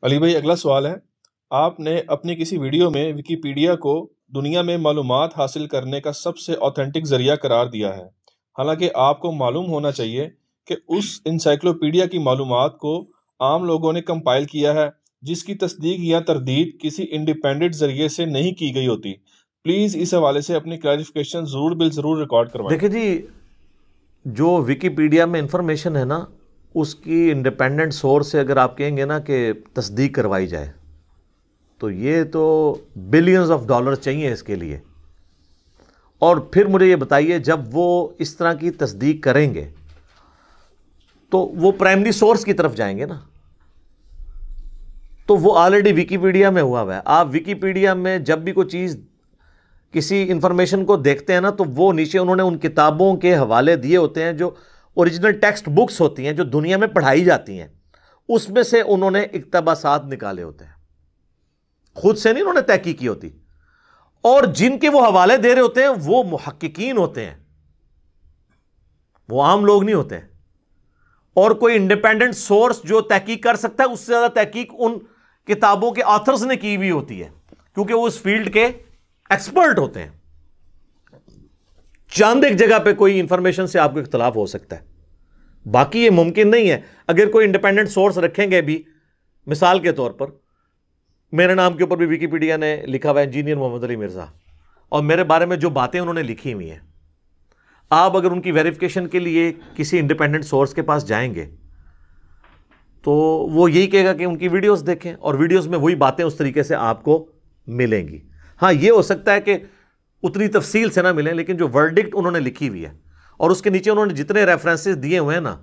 علی بھائی اگلا سوال ہے، آپ نے اپنی کسی ویڈیو میں ویکیپیڈیا کو دنیا میں معلومات حاصل کرنے کا سب سے اوتھینٹک ذریعہ قرار دیا ہے، حالانکہ آپ کو معلوم ہونا چاہیے کہ اس انسائکلوپیڈیا کی معلومات کو عام لوگوں نے کمپائل کیا ہے جس کی تصدیق یا تردید کسی انڈیپینڈنٹ ذریعے سے نہیں کی گئی ہوتی۔ پلیز اس حوالے سے اپنی کلیریفیکیشن ضرور ریکارڈ کروائیں۔ دیکھیں جی، جو ویکیپیڈیا میں انفارمیشن ہے نا، اس کی انڈیپینڈنٹ سورس سے اگر آپ کہیں گے نا کہ تصدیق کروائی جائے تو یہ تو بلینز آف ڈالر چاہیے اس کے لیے۔ اور پھر مجھے یہ بتائیے، جب وہ اس طرح کی تصدیق کریں گے تو وہ پرائمری سورس کی طرف جائیں گے نا، تو وہ آلریڈی ویکیپیڈیا میں ہوا ہے۔ آپ ویکیپیڈیا میں جب بھی کوئی چیز کسی انفارمیشن کو دیکھتے ہیں نا، تو وہ نیچے انہوں نے ان کتابوں کے حوالے دیے ہوتے ہیں جو اوریجنل ٹیکسٹ بکس ہوتی ہیں جو دنیا میں پڑھائی جاتی ہیں، اس میں سے انہوں نے اقتباسات نکالے ہوتے ہیں، خود سے نہیں انہوں نے تحقیق کی ہوتی۔ اور جن کے وہ حوالے دے رہے ہوتے ہیں وہ محققین ہوتے ہیں، وہ عام لوگ نہیں ہوتے ہیں۔ اور کوئی انڈیپینڈنٹ سورس جو تحقیق کر سکتا ہے، اس سے زیادہ تحقیق ان کتابوں کے آتھرز نے کی ہوئی ہوتی ہے، کیونکہ وہ اس فیلڈ کے ایکسپرٹ ہوتے ہیں۔ چاند ایک جگہ پہ کوئی انفارمیشن سے آپ کو اختلاف ہو سکتا ہے، باقی یہ ممکن نہیں ہے۔ اگر کوئی انڈیپینڈنٹ سورس رکھیں گے بھی، مثال کے طور پر میرے نام کے اوپر بھی ویکیپیڈیا نے لکھا ہوا ہے انجینئر محمد علی مرزا، اور میرے بارے میں جو باتیں انہوں نے لکھی ہوئی ہیں، آپ اگر ان کی ویریفیکیشن کے لیے کسی انڈیپینڈنٹ سورس کے پاس جائیں گے تو وہ یہی کہے گا کہ ان کی ویڈیوز دیکھیں، اور ویڈیوز میں وہی باتیں اس طریقے سے آپ کو ملیں گی۔ ہاں، یہ ہو سکتا ہے کہ اتنی تفصیل سے نہ ملیں، لیکن جو ورڈکٹ انہوں نے لکھی ہوئی ہے اور اس کے نیچے انہوں نے جتنے ریفرنسز دیے ہوئے ہیں نا،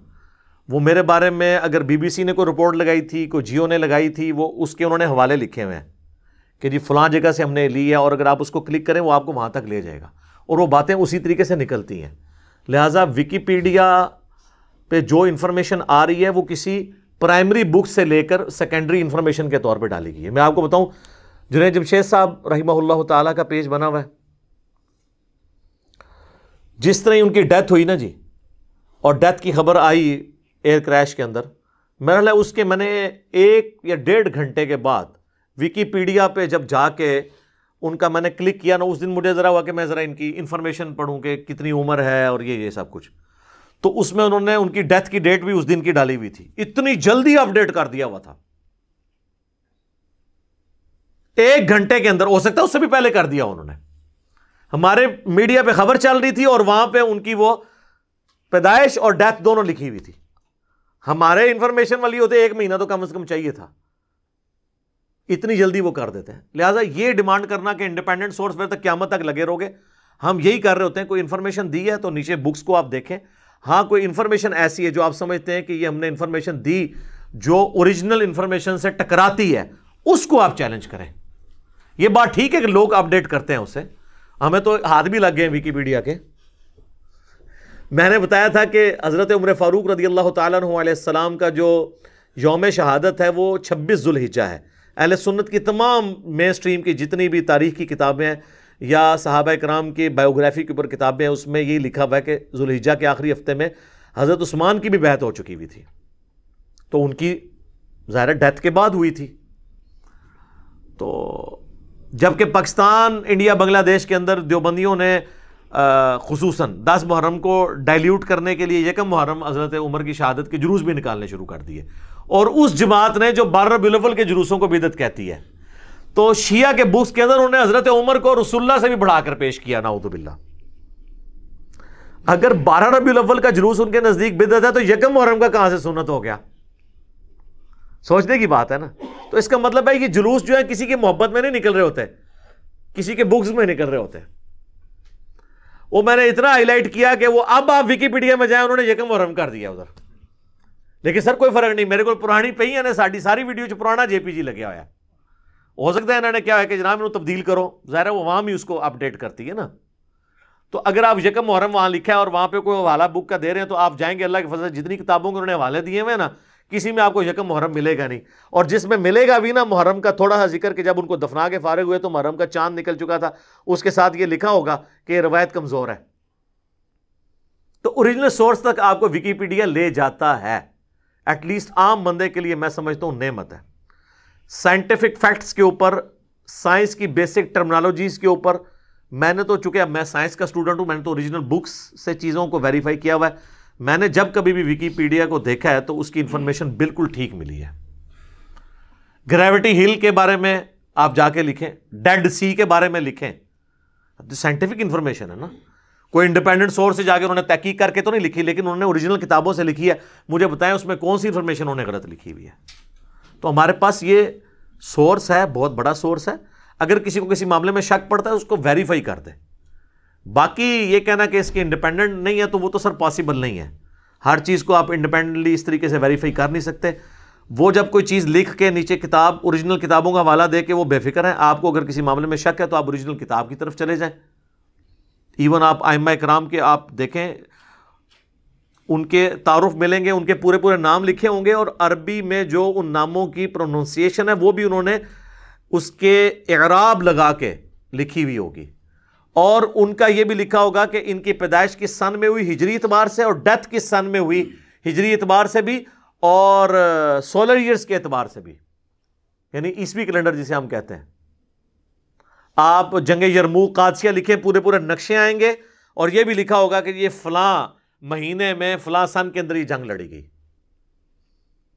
وہ میرے بارے میں اگر بی بی سی نے کوئی رپورٹ لگائی تھی، کوئی جیو نے لگائی تھی، وہ اس کے انہوں نے حوالے لکھے ہوئے ہیں کہ جی فلاں جگہ سے ہم نے لی ہے، اور اگر آپ اس کو کلک کریں وہ آپ کو وہاں تک لے جائے گا، اور وہ باتیں اسی طریقے سے نکلتی ہیں۔ لہٰذا ویکیپیڈیا پہ جو انفارمیشن آ رہی ہے وہ کسی پرائمری بک سے لے کر سیکنڈری انفارمیشن کے طور پہ ڈالی گئی ہے۔ میں آپ کو بتاؤں، جنید جمشید صاحب رحمہ اللہ تعالیٰ کا پیج بنا ہوا ہے، جس طرح ان کی ڈیتھ ہوئی نا جی، اور ڈیتھ کی خبر آئی ایئر کریش کے اندر، میرا خیال اس کے میں نے 1 یا 1.5 گھنٹے کے بعد ویکیپیڈیا پہ جب جا کے ان کا میں نے کلک کیا نا، اس دن مجھے ذرا ہوا کہ میں ذرا ان کی انفارمیشن پڑھوں کہ کتنی عمر ہے اور یہ سب کچھ، تو اس میں انہوں نے ان کی ڈیتھ کی ڈیٹ بھی اس دن کی ڈالی ہوئی تھی۔ اتنی جلدی اپڈیٹ کر دیا ہوا تھا، 1 گھنٹے کے اندر، ہو سکتا ہے اس سے بھی پہلے کر دیا انہوں نے۔ ہمارے میڈیا پہ خبر چل رہی تھی اور وہاں پہ ان کی وہ پیدائش اور ڈیتھ دونوں لکھی ہوئی تھی۔ ہمارے انفارمیشن والی ہوتے 1 مہینہ تو کم از کم چاہیے تھا، اتنی جلدی وہ کر دیتے ہیں۔ لہٰذا یہ ڈیمانڈ کرنا کہ انڈیپینڈنٹ سورس پہ تک قیامت تک لگے رہو گے، ہم یہی کر رہے ہوتے ہیں۔ کوئی انفارمیشن دی ہے تو نیچے بکس کو آپ دیکھیں۔ ہاں، کوئی انفارمیشن ایسی ہے جو آپ سمجھتے ہیں کہ یہ ہم نے انفارمیشن دی جو اوریجنل انفارمیشن سے ٹکراتی ہے، اس کو آپ چیلنج کریں۔ یہ بات ٹھیک ہے کہ لوگ اپڈیٹ کرتے ہیں اسے، ہمیں تو ہاتھ بھی لگ گئے ہیں ویکیپیڈیا کے۔ میں نے بتایا تھا کہ حضرت عمر فاروق رضی اللہ تعالیٰ عنہ علیہ السلام کا جو یوم شہادت ہے وہ 26 ذوالحجہ ہے۔ اہل سنت کی تمام مین سٹریم کی جتنی بھی تاریخ کی کتابیں ہیں یا صحابہ کرام کی بایوگرافی کے اوپر کتابیں ہیں، اس میں یہی لکھا ہوا ہے کہ ذوالحجہ کے آخری ہفتے میں حضرت عثمان کی بھی بیعت ہو چکی ہوئی تھی، تو ان کی ظاہر ڈیتھ کے بعد ہوئی تھی۔ تو جبکہ پاکستان، انڈیا، بنگلہ دیش کے اندر دیوبندیوں نے خصوصاً 10 محرم کو ڈائلیوٹ کرنے کے لیے 1 محرم حضرت عمر کی شہادت کے جلوس بھی نکالنے شروع کر دیے، اور اس جماعت نے جو 12 ربیع الاول کے جلوسوں کو بدعت کہتی ہے، تو شیعہ کے بکس کے اندر انہوں نے حضرت عمر کو رسول اللہ سے بھی بڑھا کر پیش کیا، نعوذ باللہ۔ اگر 12 ربیع الاول کا جلوس ان کے نزدیک بدعت ہے تو 1 محرم کا کہاں سے سنت ہو گیا؟ سوچنے کی بات ہے نا۔ تو اس کا مطلب ہے کہ جلوس جو ہے کسی کی محبت میں نہیں نکل رہے ہوتے، کسی کے بکس میں نکل رہے ہوتے ہیں۔ وہ میں نے اتنا ہائی لائٹ کیا کہ وہ اب آپ ویکیپیڈیا میں جائیں، انہوں نے 1 محرم کر دیا ادھر، لیکن سر کوئی فرق نہیں، میرے کو پرانی پئی ہے نا، ساری ویڈیو چ پرانا جے پی جی لگیا ہوا ہے۔ ہو سکتا ہے انہوں نے کیا ہے کہ جناب انہوں تبدیل کرو، ظاہر ہے وہ وہاں بھی اس کو اپڈیٹ کرتی ہے نا۔ تو اگر آپ 1 محرم وہاں لکھا ہے اور وہاں پہ کوئی حوالہ بک کا دے رہے ہیں تو آپ جائیں گے، اللہ کے فضل سے جتنی کتابوں کے انہوں نے حوالے دیے ہوئے ہیں نا، کسی میں آپ کو 1 محرم ملے گا نہیں، اور جس میں ملے گا بھی نا محرم کا تھوڑا سا ذکر کہ جب ان کو دفنا کے فارغ ہوئے تو محرم کا چاند نکل چکا تھا، اس کے ساتھ یہ لکھا ہوگا کہ یہ روایت کمزور ہے۔ تو اوریجنل سورس تک آپ کو ویکیپیڈیا لے جاتا ہے، ایٹ لیسٹ عام بندے کے لیے میں سمجھتا ہوں نعمت ہے۔ سائنٹیفک فیکٹس کے اوپر، سائنس کی بیسک ٹرمنالوجیز کے اوپر. میں نے تو چونکہ اب میں سائنس کا اسٹوڈنٹ ہوں، میں نے تو اوریجنل بکس سے چیزوں کو ویریفائی کیا ہوا ہے. میں نے جب کبھی بھی ویکیپیڈیا کو دیکھا ہے تو اس کی انفارمیشن بالکل ٹھیک ملی ہے. گریوٹی ہل کے بارے میں آپ جا کے لکھیں، ڈیڈ سی کے بارے میں لکھیں، سائنٹیفک انفارمیشن ہے نا. کوئی انڈیپینڈنٹ سورس سے جا کے انہوں نے تحقیق کر کے تو نہیں لکھی، لیکن انہوں نے اوریجنل کتابوں سے لکھی ہے. مجھے بتائیں اس میں کون سی انفارمیشن انہوں نے غلط لکھی ہوئی ہے. تو ہمارے پاس یہ سورس ہے، بہت بڑا سورس ہے. اگر کسی کو کسی معاملے میں شک پڑتا ہے اس کو ویریفائی کر دیں. باقی یہ کہنا کہ اس کی انڈیپینڈنٹ نہیں ہے تو وہ تو سر پاسبل نہیں ہے. ہر چیز کو آپ انڈیپینڈنٹلی اس طریقے سے ویریفائی کر نہیں سکتے. وہ جب کوئی چیز لکھ کے نیچے کتاب اوریجنل کتابوں کا حوالہ دے کے وہ بے فکر ہیں. آپ کو اگر کسی معاملے میں شک ہے تو آپ اوریجنل کتاب کی طرف چلے جائیں. ایون آپ ائمہ کرام کے آپ دیکھیں، ان کے تعارف ملیں گے، ان کے پورے پورے نام لکھے ہوں گے، اور عربی میں جو ان ناموں کی پروننسیشن ہے وہ بھی انہوں نے اس کے اعراب لگا کے لکھی ہوئی ہوگی. اور ان کا یہ بھی لکھا ہوگا کہ ان کی پیدائش کس سن میں ہوئی ہجری اعتبار سے، اور ڈیتھ کس سن میں ہوئی ہجری اعتبار سے بھی، اور سولر ایئرز کے اعتبار سے بھی، یعنی عیسوی کیلنڈر جسے ہم کہتے ہیں. آپ جنگ یرموک قادسیہ لکھیں، پورے پورے نقشے آئیں گے، اور یہ بھی لکھا ہوگا کہ یہ فلاں مہینے میں فلاں سن کے اندر یہ جنگ لڑی گئی.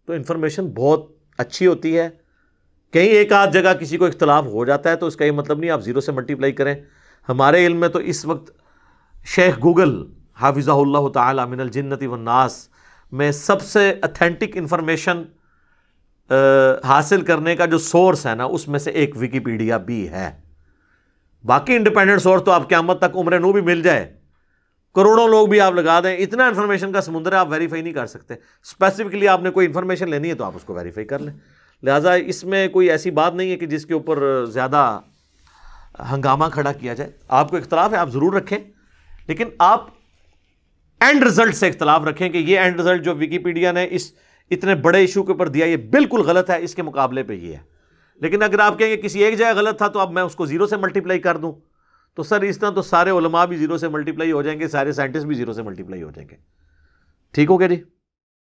تو انفارمیشن بہت اچھی ہوتی ہے. کہیں ایک آدھ جگہ کسی کو اختلاف ہو جاتا ہے تو اس کا یہ مطلب نہیں آپ 0 سے ملٹیپلائی کریں. ہمارے علم میں تو اس وقت شیخ گوگل حافظہ اللہ تعالی من الجنت والناس میں سب سے اتھینٹک انفارمیشن حاصل کرنے کا جو سورس ہے نا، اس میں سے ایک ویکیپیڈیا بھی ہے. باقی انڈیپینڈنٹ سورس تو آپ قیامت تک عمر نو بھی مل جائے، کروڑوں لوگ بھی آپ لگا دیں، اتنا انفارمیشن کا سمندر ہے، آپ ویریفائی نہیں کر سکتے. اسپیسیفکلی آپ نے کوئی انفارمیشن لینی ہے تو آپ اس کو ویریفائی کر لیں. لہٰذا اس میں کوئی ایسی بات نہیں ہے کہ جس کے اوپر زیادہ ہنگامہ کھڑا کیا جائے. آپ کو اختلاف ہے آپ ضرور رکھیں، لیکن آپ اینڈ رزلٹ سے اختلاف رکھیں کہ یہ اینڈ رزلٹ جو ویکیپیڈیا نے اس اتنے بڑے ایشو کے اوپر دیا یہ بالکل غلط ہے، اس کے مقابلے پہ یہ ہے. لیکن اگر آپ کہیں گے کسی ایک جگہ غلط تھا تو اب میں اس کو 0 سے ملٹیپلائی کر دوں، تو سر اس طرح تو سارے علماء بھی 0 سے ملٹیپلائی ہو جائیں گے، سارے سائنٹسٹ بھی 0 سے ملٹیپلائی ہو جائیں گے. ٹھیک ہو گیا جی؟